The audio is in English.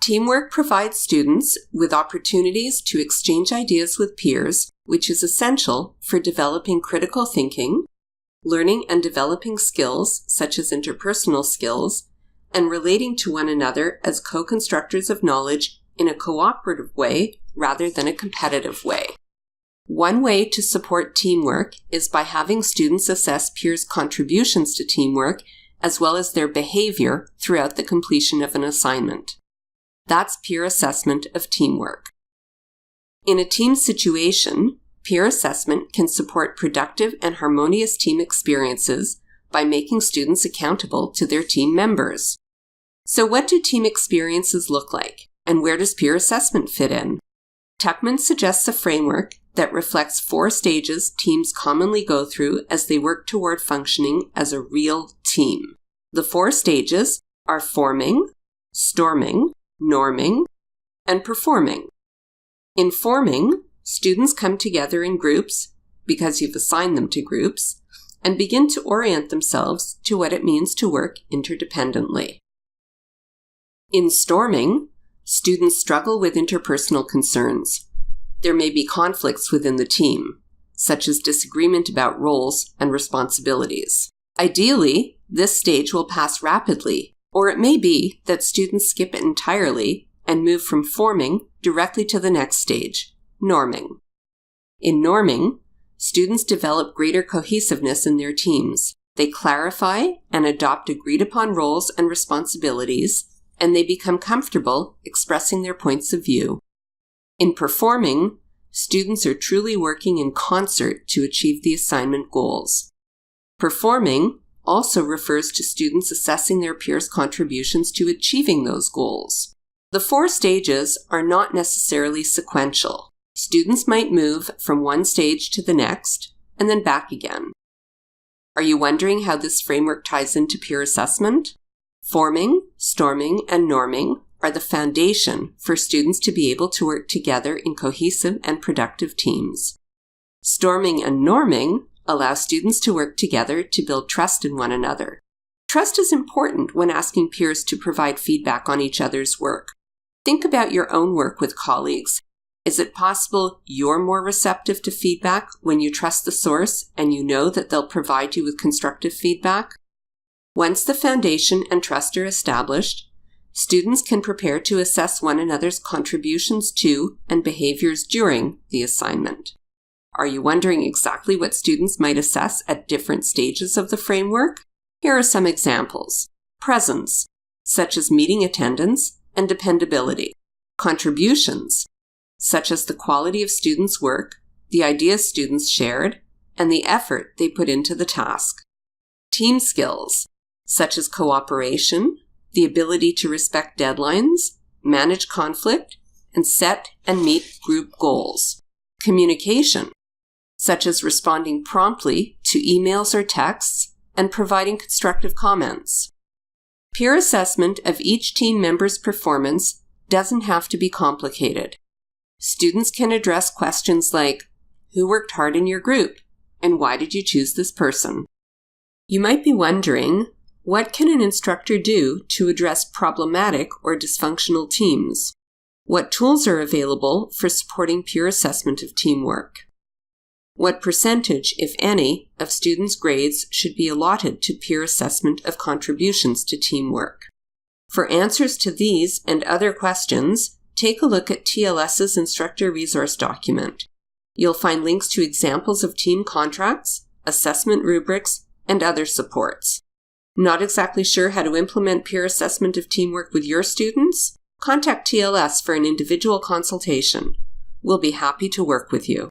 Teamwork provides students with opportunities to exchange ideas with peers, which is essential for developing critical thinking, learning and developing skills such as interpersonal skills, and relating to one another as co-constructors of knowledge in a cooperative way rather than a competitive way. One way to support teamwork is by having students assess peers' contributions to teamwork as well as their behavior throughout the completion of an assignment. That's peer assessment of teamwork. In a team situation, peer assessment can support productive and harmonious team experiences by making students accountable to their team members. So what do team experiences look like, and where does peer assessment fit in? Tuckman suggests a framework that reflects 4 stages teams commonly go through as they work toward functioning as a real team. The 4 stages are forming, storming, norming, and performing. In forming, students come together in groups, because you've assigned them to groups, and begin to orient themselves to what it means to work interdependently. In storming, students struggle with interpersonal concerns. There may be conflicts within the team, such as disagreement about roles and responsibilities. Ideally, this stage will pass rapidly, or it may be that students skip it entirely and move from forming directly to the next stage, norming. In norming, students develop greater cohesiveness in their teams. They clarify and adopt agreed-upon roles and responsibilities, and they become comfortable expressing their points of view. In performing, students are truly working in concert to achieve the assignment goals. Performing also refers to students assessing their peers' contributions to achieving those goals. The 4 stages are not necessarily sequential. Students might move from one stage to the next and then back again. Are you wondering how this framework ties into peer assessment? Forming, storming, and norming are the foundation for students to be able to work together in cohesive and productive teams. Storming and norming allow students to work together to build trust in one another. Trust is important when asking peers to provide feedback on each other's work. Think about your own work with colleagues. Is it possible you're more receptive to feedback when you trust the source and you know that they'll provide you with constructive feedback? Once the foundation and trust are established, students can prepare to assess one another's contributions to and behaviors during the assignment. Are you wondering exactly what students might assess at different stages of the framework? Here are some examples. Presence, such as meeting attendance and dependability. Contributions, such as the quality of students' work, the ideas students shared, and the effort they put into the task. Team skills, such as cooperation, the ability to respect deadlines, manage conflict, and set and meet group goals. Communication, such as responding promptly to emails or texts and providing constructive comments. Peer assessment of each team member's performance doesn't have to be complicated. Students can address questions like, who worked hard in your group, and why did you choose this person? You might be wondering, what can an instructor do to address problematic or dysfunctional teams? What tools are available for supporting peer assessment of teamwork? What percentage, if any, of students' grades should be allotted to peer assessment of contributions to teamwork? For answers to these and other questions, take a look at TLS's instructor resource document. You'll find links to examples of team contracts, assessment rubrics, and other supports. Not exactly sure how to implement peer assessment of teamwork with your students? Contact TLS for an individual consultation. We'll be happy to work with you.